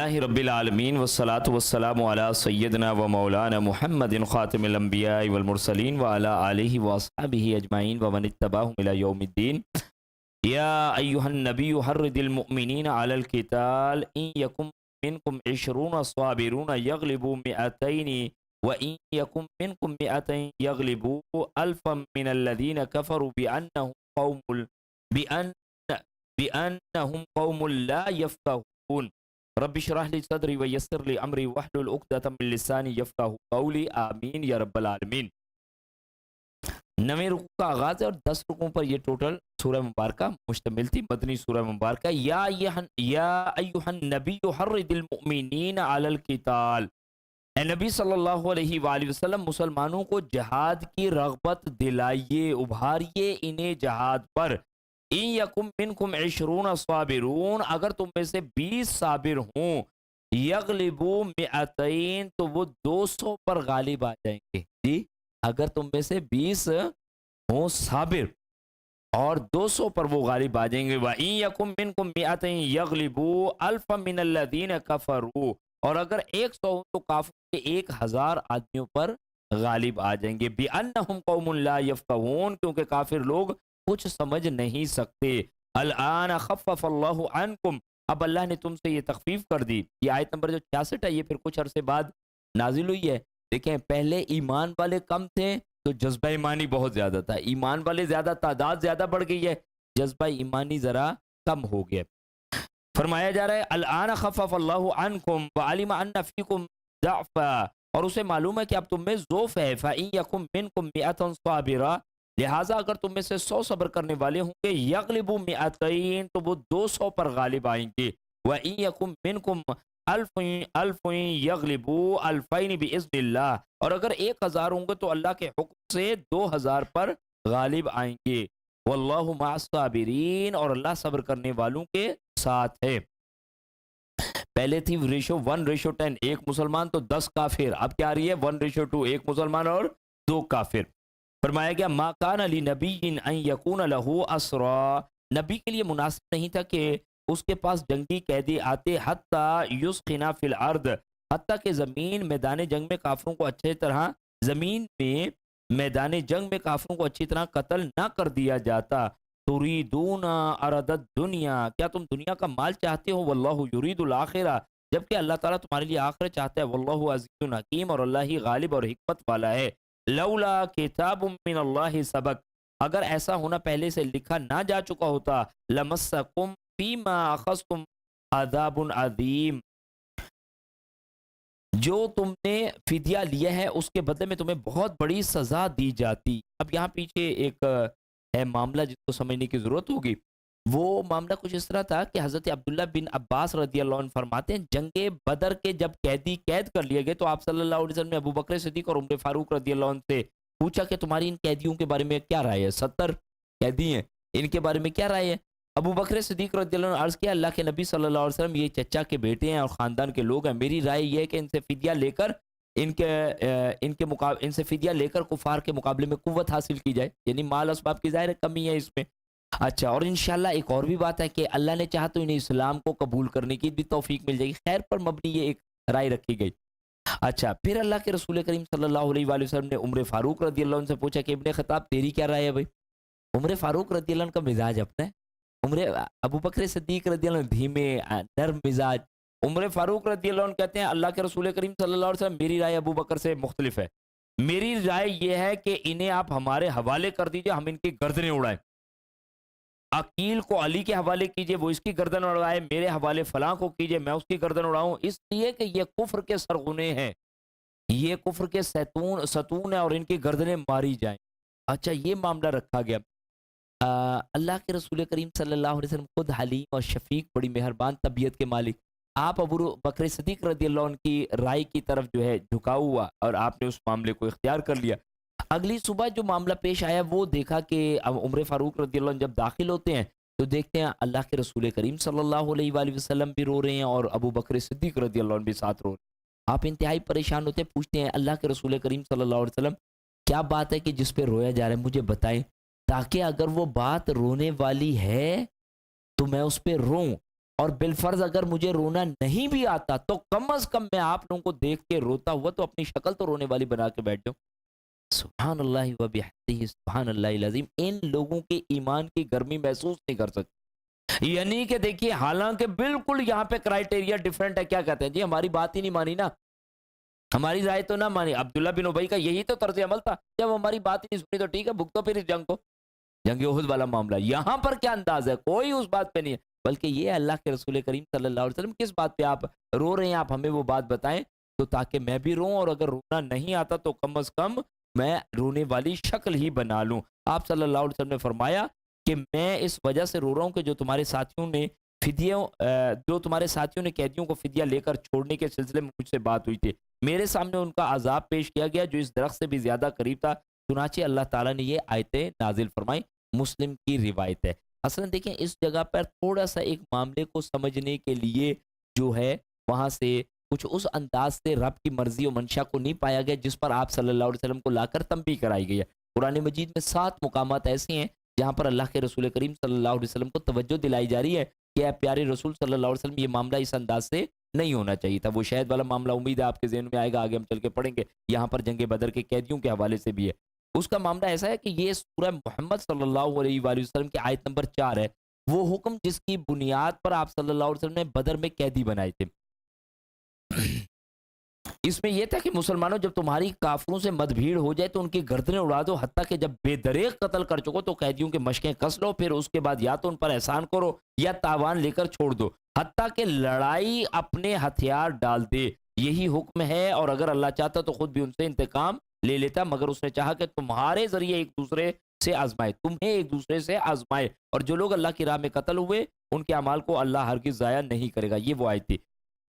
للہ رب العالمین والصلاة والسلام علی سیدنا و مولانا محمد خاتم الانبیاء والمرسلین وعلی آلہ واصحابہ اجمعین ومن اتبعہم الی یوم الدین۔ یا ایہا النبی حرد المؤمنین علی القتال ان یکم منکم 20 صابرون یغلبوا 200 وان یکم منکم 200 یغلبوا الفا من الذین کفروا بأنهم قوم لا يفقهون رب اشرح لي صدري ويسر لي امري واحلل عقدة من لساني يفقهوا قولي آمین یا رب العالمین۔ 9 رکوع کا آغاز ہے اور 10 رکوعوں پر یہ ٹوٹل سورہ مبارکہ مشتمل تھی، مدنی سورہ مبارکہ۔ یا ایھا النبی حرد المؤمنین علی القتال، اے نبی صلی اللہ علیہ وآلہ وسلم مسلمانوں کو جہاد کی رغبت دلائیے، ابھاریے انہیں جہاد پر۔ ان یکم منکم 20 صابرون، اگر تم میں سے 20 صابر ہوں، یغلبوا 200 تو وہ 200 پر غالب آ جائیں گے۔ جی اگر تم میں سے 20 ہوں صابر اور 200 پر وہ غالب آ جائیں گے۔ وَإِن يَكُن مِّنكُم 200 يَغْلِبُوا أَلْفًا مِّنَ الَّذِينَ كَفَرُوا، اور اگر 100 ہوں تو کافر کے 1000 آدمیوں پر غالب آ جائیں گے۔ بِأَنَّهُمْ قَوْمٌ لَا يَفْقَهُونَ، کیونکہ کافر لوگ کچھ سمجھ نہیں سکتے۔ الآن خفف اللہ عنکم، اب اللہ نے تم سے یہ تخفیف کر دی۔ یہ آیت نمبر جو 66 ہے یہ پھر کچھ عرصے بعد نازل ہوئی ہے۔ دیکھیں پہلے ایمان والے کم تھے تو جذبہ ایمانی بہت زیادہ تھا، ایمان والے زیادہ، تعداد زیادہ بڑھ گئی ہے، جذبہ ایمانی ذرا کم ہو گیا۔ فرمایا جا رہا ہے الآن خفف اللہ عنکم وعلم ان فیکم ضعفا، اور اسے معلوم ہے کہ اب تم میں ضعف ہے۔ فإن یکم منکم 100 صابرا، لہٰذا اگر تم میں سے 100 صبر کرنے والے ہوں گے، یغلبوا 200 تو وہ 200 پر غالب آئیں گے۔ وَإِن يَكُن مِّنكُمْ أَلْفٌ يَغْلِبُوا 2000 بِإِذْنِ اللَّهِ، اور اگر 1000 ہوں گے تو اللہ کے حکم سے 2000 پر غالب آئیں گے۔ وَاللَّهُ مَعَ الصَّابِرِينَ، اور اللہ صبر کرنے والوں کے ساتھ ہے۔ پہلے تھی ریشو 1:10، ایک مسلمان تو 10 کافر، اب کیا آ رہی ہے 1:2، ایک مسلمان اور 2 کافر۔ فرمایا گیا ما کان لنبی ان یکون لہ اسرا، نبی کے لیے مناسب نہیں تھا کہ اس کے پاس جنگی قیدی آتے، حتی یسخن فی الارض، حتیٰ کہ زمین میدان جنگ میں کافروں کو اچھی طرح میدان جنگ میں کافروں کو اچھی طرح قتل نہ کر دیا جاتا۔ تریدون عرض الدنیا، کیا تم دنیا کا مال چاہتے ہو؟ واللہ یرید الاخرہ، جبکہ اللہ تعالیٰ تمہارے لیے آخرت چاہتا ہے۔ واللہ عزیز حکیم، اور اللہ ہی غالب اور حکمت والا ہے۔ لولا کتاب من اللہ سبق، اگر ایسا ہونا پہلے سے لکھا نہ جا چکا ہوتا، لمسکم فیما اخذتم عذاب عظیم، جو تم نے فدیہ لیا ہے اس کے بدلے میں تمہیں بہت بڑی سزا دی جاتی۔ اب یہاں پیچھے ایک ہے معاملہ جس کو سمجھنے کی ضرورت ہوگی۔ وہ معاملہ کچھ اس طرح تھا کہ حضرت عبداللہ بن عباس رضی اللہ عنہ فرماتے ہیں جنگ بدر کے جب قیدی قید کر لیے گئے تو آپ صلی اللہ علیہ وسلم نے ابو بکر صدیق اور عمر فاروق رضی اللہ عنہ سے پوچھا کہ تمہاری ان قیدیوں کے بارے میں کیا رائے ہے؟ 70 قیدی ہیں، ان کے بارے میں کیا رائے ہے؟ ابو بکر صدیق رضی اللہ عنہ عرض کیا اللہ کے نبی صلی اللہ علیہ وسلم یہ چچا کے بیٹے ہیں اور خاندان کے لوگ ہیں، میری رائے یہ ہے کہ ان سے فدیہ لے کر ان سے فدیہ لے کر کفار کے مقابلے میں قوت حاصل کی جائے، یعنی مال اسباب کی ظاہر کمی ہے اس میں۔ اچھا، اور انشاءاللہ ایک اور بھی بات ہے کہ اللہ نے چاہا تو انہیں اسلام کو قبول کرنے کی بھی توفیق مل جائے گی۔ خیر پر مبنی یہ ایک رائے رکھی گئی۔ اچھا، پھر اللہ کے رسول کریم صلی اللہ علیہ وآلہ وسلم نے عمر فاروق رضی اللہ عنہ سے پوچھا کہ ابن خطاب تیری کیا رائے ہے بھائی؟ عمر فاروق رضی اللہ عنہ کا مزاج اپنا ہے، ابو بکر صدیق رضی اللہ عنہ دھیمے نرم مزاج، عمر فاروق رضی اللہ عنہ کہتے ہیں اللہ کے رسول کریم صلی اللہ علیہ وسلم میری رائے ابو بکر سے مختلف ہے، میری رائے یہ ہے کہ انہیں آپ ہمارے حوالے کر دیجئے، ہم ان کی گردنیں اڑائیں۔ عقیل کو علی کے حوالے کیجئے، وہ اس کی گردن اڑائے، میرے حوالے فلاں کو کیجئے، میں اس کی گردن اڑاؤں، اس لیے کہ یہ کفر کے سرغنے ہیں، یہ کفر کے ستون ہیں اور ان کی گردنیں ماری جائیں۔ اچھا، یہ معاملہ رکھا گیا۔ اللہ کے رسول کریم صلی اللہ علیہ وسلم خود حلیم اور شفیق، بڑی مہربان طبیعت کے مالک، آپ ابو بکر صدیق رضی اللہ عنہ کی رائے کی طرف جو ہے جھکاؤ ہوا اور آپ نے اس معاملے کو اختیار کر لیا۔ اگلی صبح جو معاملہ پیش آیا وہ دیکھا کہ عمر فاروق رضی اللہ عنہ جب داخل ہوتے ہیں تو دیکھتے ہیں اللہ کے رسول کریم صلی اللہ علیہ وآلہ وسلم بھی رو رہے ہیں اور ابو بکر صدیق رضی اللہ عنہ بھی ساتھ رو رہے ہیں۔ آپ انتہائی پریشان ہوتے ہیں، پوچھتے ہیں اللہ کے رسول کریم صلی اللہ علیہ وسلم کیا بات ہے کہ جس پہ رویا جا رہا ہے، مجھے بتائیں تاکہ اگر وہ بات رونے والی ہے تو میں اس پہ روں، اور بالفرض اگر مجھے رونا نہیں بھی آتا تو کم از کم میں آپ لوگوں کو دیکھ کے روتا ہوا تو اپنی شکل تو رونے والی بنا کے بیٹھ جاؤں. سبحان اللہ و بحمدہ سبحان اللہ العظیم. ان لوگوں کے ایمان کی گرمی محسوس نہیں کر سکتے. یعنی کہ دیکھیے حالانکہ بالکل یہاں پہ کرائٹیریا ڈیفرنٹ ہے. کیا کہتے ہیں جی ہماری بات ہی نہیں مانی نا, ہماری رائے تو نہ مانی. عبداللہ بن ابی کا یہی تو طرز عمل تھا, جب ہماری بات ہی نہیں سنی تو ٹھیک ہے بھگتو پھر اس جنگ کو. جنگ احد والا معاملہ یہاں پر کیا انداز ہے, کوئی اس بات پہ نہیں ہے, بلکہ یہ اللہ کے رسول کریم صلی اللہ علیہ وسلم کس بات پہ آپ رو رہے ہیں, آپ ہمیں وہ بات بتائیں تو تاکہ میں بھی روں, اور اگر رونا نہیں آتا تو کم از کم میں رونے والی شکل ہی بنا لوں. آپ صلی اللہ علیہ وسلم نے فرمایا کہ میں اس وجہ سے رو رہا ہوں کہ جو تمہارے ساتھیوں نے قیدیوں کو فدیہ لے کر چھوڑنے کے سلسلے میں مجھ سے بات ہوئی تھی, میرے سامنے ان کا عذاب پیش کیا گیا جو اس درخت سے بھی زیادہ قریب تھا, چنانچہ اللہ تعالیٰ نے یہ آیتیں نازل فرمائی. مسلم کی روایت ہے. اصلا دیکھیں اس جگہ پر تھوڑا سا ایک معاملے کو سمجھنے کے لیے جو ہے وہاں سے کچھ اس انداز سے رب کی مرضی و منشا کو نہیں پایا گیا جس پر آپ صلی اللہ علیہ وسلم کو لا کر تنبیہ کرائی گئی ہے. قرآن مجید میں 7 مقامات ایسے ہیں جہاں پر اللہ کے رسول کریم صلی اللہ علیہ وسلم کو توجہ دلائی جا رہی ہے کہ اے پیارے رسول صلی اللہ علیہ وسلم یہ معاملہ اس انداز سے نہیں ہونا چاہیے تھا. وہ شہد والا معاملہ امید ہے آپ کے ذہن میں آئے گا, آگے ہم چل کے پڑھیں گے. یہاں پر جنگ بدر کے قیدیوں کے حوالے سے بھی ہے. اس کا معاملہ ایسا ہے کہ یہ سورہ محمد صلی اللہ علیہ وآلہ وسلم کی آیت نمبر 4 ہے, وہ حکم جس کی بنیاد پر آپ صلی اللہ علیہ وسلم نے بدر میں قیدی بنائے تھے. اس میں یہ تھا کہ مسلمانوں جب تمہاری کافروں سے مد بھیڑ ہو جائے تو ان کی گردنیں اڑا دو, حتیٰ کہ جب بے دریغ قتل کر چکو تو قیدیوں کے مشقیں کس لو, پھر اس کے بعد یا تو ان پر احسان کرو یا تاوان لے کر چھوڑ دو, حتیٰ کہ لڑائی اپنے ہتھیار ڈال دے. یہی حکم ہے, اور اگر اللہ چاہتا تو خود بھی ان سے انتقام لے لیتا, مگر اس نے چاہا کہ تمہارے ذریعے ایک دوسرے سے آزمائے, تمہیں ایک دوسرے سے آزمائے, اور جو لوگ اللہ کی راہ میں قتل ہوئے ان کے اعمال کو اللہ ہرگز ضائع نہیں کرے گا. یہ وہ آیت تھی.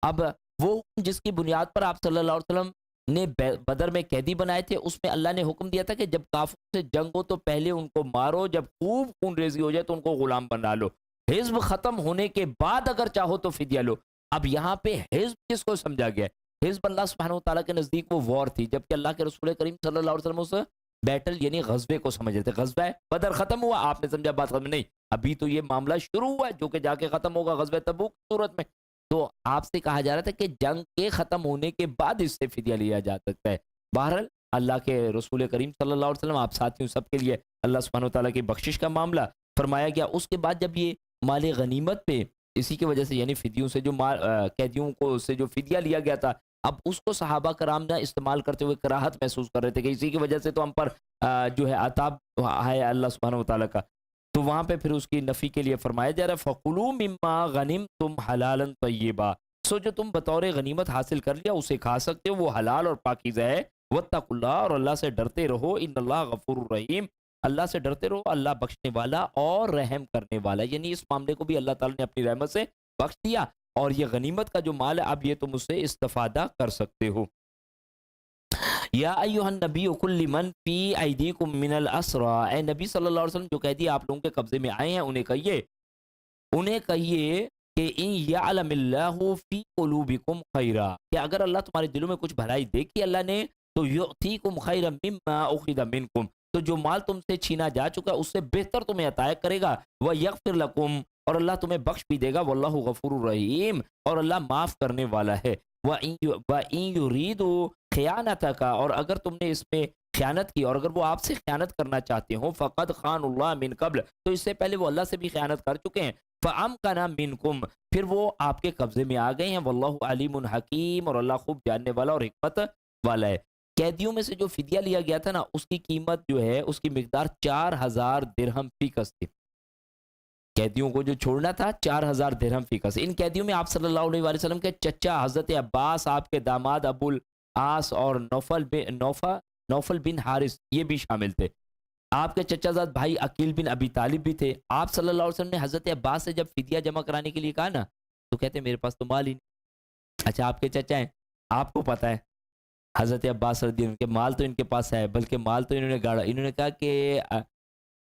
اب وہ جس کی بنیاد پر آپ صلی اللہ علیہ وسلم نے بدر میں قیدی بنائے تھے, اس میں اللہ نے حکم دیا تھا کہ جب کافروں سے جنگ ہو تو پہلے ان کو مارو, جب خوب خون ریزی ہو جائے تو ان کو غلام بنا لو, حزب ختم ہونے کے بعد اگر چاہو تو فدیہ لو. اب یہاں پہ حزب کس کو سمجھا گیا ہے؟ حزب اللہ سبحانہ وتعالیٰ کے نزدیک وہ وار تھی, جبکہ اللہ کے رسول کریم صلی اللہ علیہ وسلم اس بیٹل یعنی غزوے کو سمجھ رہے تھے. غزوہ ہے, بدر ختم ہوا, آپ نے سمجھا بات ختم نہیں, ابھی تو یہ معاملہ شروع ہوا ہے جو کہ جا کے ختم ہوگا غزوہ تبوک کی صورت میں. تو آپ سے کہا جا رہا تھا کہ جنگ کے ختم ہونے کے بعد اس سے فدیہ لیا جا سکتا ہے. بہرحال اللہ کے رسول کریم صلی اللہ علیہ وسلم آپ ساتھیوں سب کے لیے اللہ سبحانہ وتعالیٰ کی بخشش کا معاملہ فرمایا گیا. اس کے بعد جب یہ مال غنیمت پہ اسی کی وجہ سے یعنی فدیوں سے جو قیدیوں کو سے جو فدیہ لیا گیا تھا, اب اس کو صحابہ کرام نہ استعمال کرتے ہوئے کراہت محسوس کر رہے تھے کہ اسی کی وجہ سے تو ہم پر جو ہے عذاب ہے اللہ سبحانہ وتعالیٰ کا. تو وہاں پہ پھر اس کی نفی کے لیے فرمایا جا رہا ہے فَقُلُوا مِمَّا غَنِمْتُمْ حَلَالًا طَيِّبًا, سو جو تم بطور غنیمت حاصل کر لیا اسے کھا سکتے ہو, وہ حلال اور پاکیزہ ہے. وَاتَّقُوا اللَّهَ, اور اللہ سے ڈرتے رہو, إِنَّ اللَّهَ غَفُورٌ رَحِيمٌ, اللہ سے ڈرتے رہو, اللہ بخشنے والا اور رحم کرنے والا. یعنی اس معاملے کو بھی اللہ تعالیٰ نے اپنی رحمت سے بخش دیا, اور یہ غنیمت کا جو مال ہے اب یہ تم اس سے استفادہ کر سکتے ہو. یا ایھا النبی قل لمن فی ایدیکم من الاسری, اے نبی صلی اللہ علیہ وسلم جو قیدی آپ لوگوں کے قبضے میں آئے ہیں انہیں کہیے کہ ان یعلم اللہ فی قلوبکم خیرا, کہ اگر اللہ تمہارے دلوں میں کچھ بھلائی دیکھی اللہ نے تو یؤتیکم خیرا مما اخذ منکم, تو جو مال تم سے چھینا جا چکا اس سے بہتر تمہیں عطا کرے گا. ویغفر لکم, اور اللہ تمہیں بخش بھی دے گا. واللہ غفور الرحیم, اور اللہ معاف کرنے والا ہے. وَإِن يُرِيدُوا خِيَانَتَكَ, اور اگر تم نے اس میں خیانت کی اور اگر وہ آپ سے خیانت کرنا چاہتے ہوں فقد خان اللہ من قبل, تو اس سے پہلے وہ اللہ سے بھی خیانت کر چکے ہیں. فَأَمْكَنَ مِنْكُمْ, پھر وہ آپ کے قبضے میں آ گئے ہیں. واللہ علیم حکیم, اور اللہ خوب جاننے والا اور حکمت والا ہے. قیدیوں میں سے جو فدیہ لیا گیا تھا نا, اس کی قیمت جو ہے اس کی مقدار 4000 درہم فی کس تھی. قیدیوں کو جو چھوڑنا تھا 4000 درہم فی کس. ان قیدیوں میں آپ صلی اللہ علیہ وآلہ وسلم کے چچا حضرت عباس, آپ کے داماد ابو العاص اور نوفل بن حارث یہ بھی شامل تھے. آپ کے چچا زاد بھائی عقیل بن ابی طالب بھی تھے. آپ صلی اللہ علیہ وسلم نے حضرت عباس سے جب فدیہ جمع کرانے کے لیے کہا نا تو کہتے میرے پاس تو مال ہی نہیں. اچھا آپ کے چچا ہیں, آپ کو پتا ہے حضرت عباس رضی اللہ عنہ کے مال تو ان کے پاس ہے, بلکہ مال تو انہوں نے گاڑا. انہوں نے کہا کہ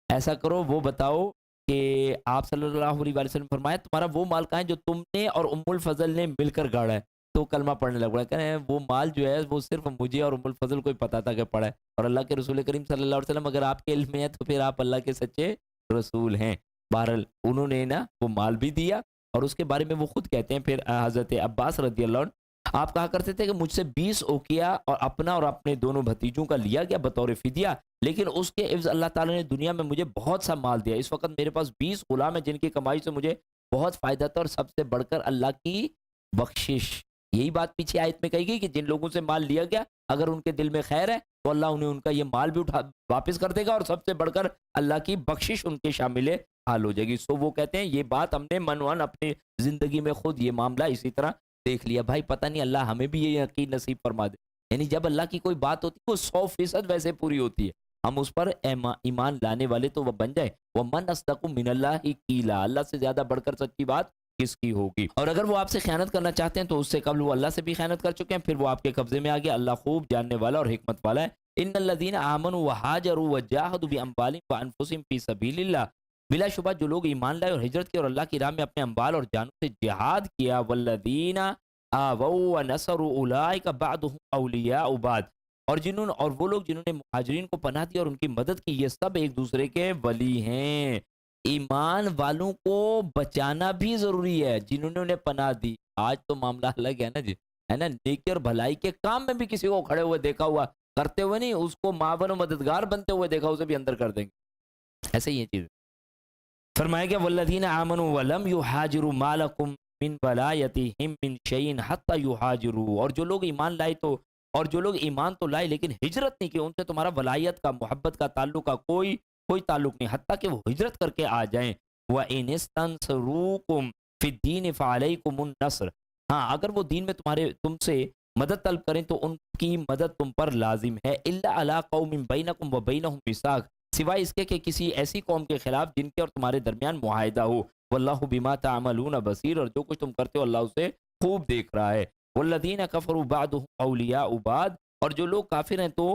ایسا کرو وہ بتاؤ کہ آپ صلی اللہ علیہ وسلم فرمایا تمہارا وہ مال کہاں ہے جو تم نے اور ام الفضل نے مل کر گاڑا ہے. تو کلمہ پڑھنے لگ پڑا, کہنے وہ مال جو ہے وہ صرف مجھے اور ام الفضل کو ہی پتا تھا کہ پڑھا ہے, اور اللہ کے رسول کریم صلی اللہ علیہ وسلم اگر آپ کے علم میں ہے تو پھر آپ اللہ کے سچے رسول ہیں. بہرحال انہوں نے نا وہ مال بھی دیا اور اس کے بارے میں وہ خود کہتے ہیں پھر حضرت عباس رضی اللہ عنہ آپ کہا کرتے تھے کہ مجھ سے 20 اوقیہ اور اپنا اور اپنے دونوں بھتیجوں کا لیا گیا بطور فدیہ، لیکن اس کے عوض اللہ تعالیٰ نے دنیا میں مجھے بہت سا مال دیا. اس وقت میرے پاس 20 غلام ہیں جن کی کمائی سے مجھے بہت فائدہ تھا، اور سب سے بڑھ کر اللہ کی بخشش. یہی بات پیچھے آیت میں کہی گئی کہ جن لوگوں سے مال لیا گیا اگر ان کے دل میں خیر ہے تو اللہ انہیں ان کا یہ مال بھی واپس کر دے گا، اور سب سے بڑھ کر اللہ کی بخشش ان کے شامل حال ہو جائے گی. سو وہ کہتے ہیں یہ بات ہم نے منوان اپنی زندگی میں خود یہ معاملہ اسی طرح دیکھ لیا. بھائی پتہ نہیں اللہ ہمیں بھی یہ یقین نصیب فرما دے. یعنی جب اللہ کی کوئی بات ہوتی ہے وہ 100% ویسے پوری ہوتی ہے. ہم اس پر ایمان لانے والے تو وہ بن جائے. وَمَنْ أَصْدَقُ مِنَ اللَّهِ قِيلًا، اللہ سے زیادہ بڑھ کر سچی بات کس کی ہوگی. اور اگر وہ آپ سے خیانت کرنا چاہتے ہیں تو اس سے قبل وہ اللہ سے بھی خیانت کر چکے ہیں، پھر وہ آپ کے قبضے میں آ گیا. اللہ خوب جاننے والا اور حکمت والا ہے. ان الذین آمنوا وہاجروا وجاہدوا باموالہم وانفسہم فی سبیل اللہ، بلا شبہ جو لوگ ایمان لائے اور ہجرت کی اور اللہ کی راہ میں اپنے اموال اور جانوں سے جہاد کیا. والذین آووا ونصروا اولئک بعضهم اولیاء بعض، اور وہ لوگ جنہوں نے مہاجرین کو پناہ دی اور ان کی مدد کی، یہ سب ایک دوسرے کے ولی ہیں. ایمان والوں کو بچانا بھی ضروری ہے جنہوں نے انہیں پناہ دی. آج تو معاملہ الگ ہے نا جی، ہے نا. نیکی اور بھلائی کے کام میں بھی کسی کو کھڑے ہوئے دیکھا ہوا کرتے ہوئے نہیں، اس کو معاون و مددگار بنتے ہوئے دیکھا اسے بھی اندر کر دیں گے. ایسے ہی یہ چیز فرمایا گیا والذین آمنوا ولم یہاجروا ما لکم من ولایتہم من شیء حتی یہاجروا، اور جو لوگ ایمان لائے تو اور جو لوگ ایمان تو لائے لیکن ہجرت نہیں کی، ان سے تمہارا ولایت کا محبت کا تعلق کا کوئی تعلق نہیں حتیٰ کہ وہ ہجرت کر کے آ جائیں. وَإِنِ اسْتَنْصَرُوكُمْ فِي الدِّينِ فَعَلَيْكُمُ النَّصْرُ، ہاں اگر وہ دین میں تم سے مدد طلب کریں تو ان کی مدد تم پر لازم ہے. إِلَّا عَلَىٰ قَوْمٍ بَيْنَكُمْ وَبَيْنَهُمْ مِيثَاقٌ، سوائے اس کے کہ کسی ایسی قوم کے خلاف جن کے اور تمہارے درمیان معاہدہ ہو. وَاللَّهُ بِمَا تَعْمَلُونَ بَصِيرٌ، اور جو کچھ تم کرتے ہو اللہ اسے خوب دیکھ رہا ہے. وَالَّذِينَ كَفَرُوا بَعْضُهُمْ أَوْلِيَاءُ بَعْضٍ، اور جو لوگ کافر ہیں تو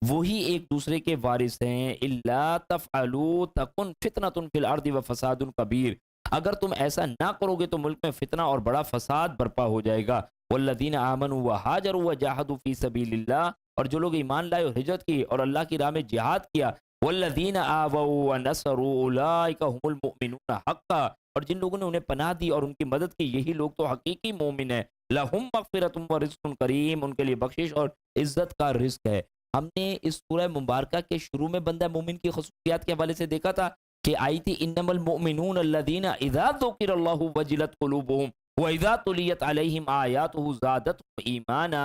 وہی ایک دوسرے کے وارث ہیں. إِلَّا تَفْعَلُوا تَكُنْ فِتْنَةٌ فِي الْأَرْضِ وَفَسَادٌ كَبِيرٌ، اگر تم ایسا نہ کرو گے تو ملک میں فتنہ اور بڑا فساد برپا ہو جائے گا. والذین آمنوا وہاجروا وجاہدوا فی سبیل اللہ، اور جو لوگ ایمان لائے اور ہجرت کی اور اللہ کی راہ میں جہاد کیا. والذین آووا ونصروا اولئک هم المؤمنون حقا، اور جن لوگوں نے انہیں پناہ دی اور ان کی مدد کی یہی لوگ تو حقیقی مومن ہیں. لہم مغفرۃ ورزق کریم، ان کے لیے بخشش اور عزت کا رزق ہے. ہم نے اس سورہ مبارکہ کے شروع میں بندہ مومن کی خصوصیات کے حوالے سے دیکھا تھا کہ آئی تھی انما المؤمنون الذین اذا ذکر اللہ وجلت قلوبهم واذا تلیت علیہم آیاتہ زادتہم ایمانا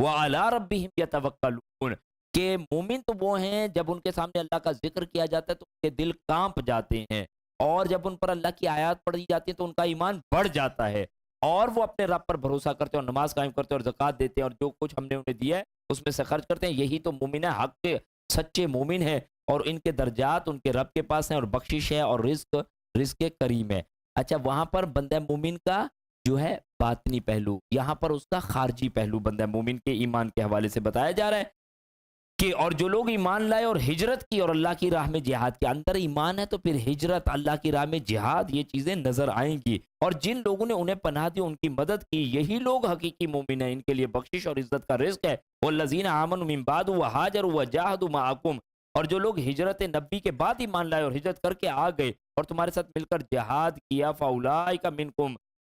وعلی ربہم یتوکلون، کہ مومن تو وہ ہیں جب ان کے سامنے اللہ کا ذکر کیا جاتا ہے تو ان کے دل کانپ جاتے ہیں، اور جب ان پر اللہ کی آیات پڑھی جاتی ہیں تو ان کا ایمان بڑھ جاتا ہے، اور وہ اپنے رب پر بھروسہ کرتے ہیں اور نماز قائم کرتے ہیں اور زکوٰۃ دیتے ہیں اور جو کچھ ہم نے انہیں دیا ہے اس میں سے خرچ کرتے ہیں. یہی تو مومن ہے، حق کے سچے مومن ہیں، اور ان کے درجات ان کے رب کے پاس ہیں اور بخشش ہے اور رزق کریم ہے. اچھا وہاں پر بندہ مومن کا جو ہے باطنی پہلو، یہاں پر اس کا خارجی پہلو بندہ مومن کے ایمان کے حوالے سے بتایا جا رہا ہے کہ اور جو لوگ ایمان لائے اور ہجرت کی اور اللہ کی راہ میں جہاد کے اندر ایمان ہے تو پھر ہجرت اللہ کی راہ میں جہاد یہ چیزیں نظر آئیں گی. اور جن لوگوں نے انہیں پناہ دی ان کی مدد کی یہی لوگ حقیقی مومن ہیں، ان کے لیے بخشش اور عزت کا رزق ہے. والذین آمنوا من بعد وہاجروا وجاہدوا معکم، اور جو لوگ ہجرت نبی کے بعد ایمان لائے اور ہجرت کر کے آ گئے اور تمہارے ساتھ مل کر جہاد کیا فاولئک منکم،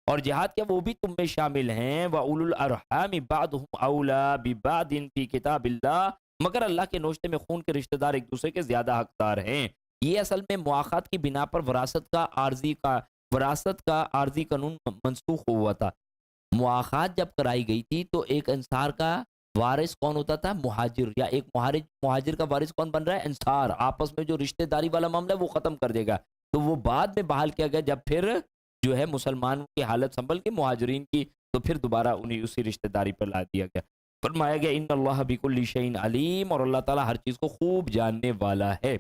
اور جہاد کیا وہ بھی تم میں شامل ہیں. وَأُولُو الْأَرْحَامِ بَعْضُهُمْ أَوْلَىٰ بِبَعْضٍ فِي كِتَابِ اللَّهِ، مگر اللہ کے نوشتے میں خون کے رشتہ دار ایک دوسرے کے زیادہ حقدار ہیں. یہ اصل میں مواخات کی بنا پر وراثت کا عارضی قانون منسوخ ہوا تھا. مواخات جب کرائی گئی تھی تو ایک انصار کا وارث کون ہوتا تھا؟ مہاجر، یا ایک مہاجر کا وارث کون بن رہا ہے؟ انصار. آپس میں جو رشتہ داری والا معاملہ ہے وہ ختم کر دے گا. تو وہ بعد میں بحال کیا گیا جب پھر جو ہے مسلمان کی حالت سنبھل کے مہاجرین کی، تو پھر دوبارہ انہیں اسی رشتہ داری پر لا دیا گیا. فرمایا گیا ان اللہ بکل شیء علیم، اور اللہ تعالیٰ ہر چیز کو خوب جاننے والا ہے.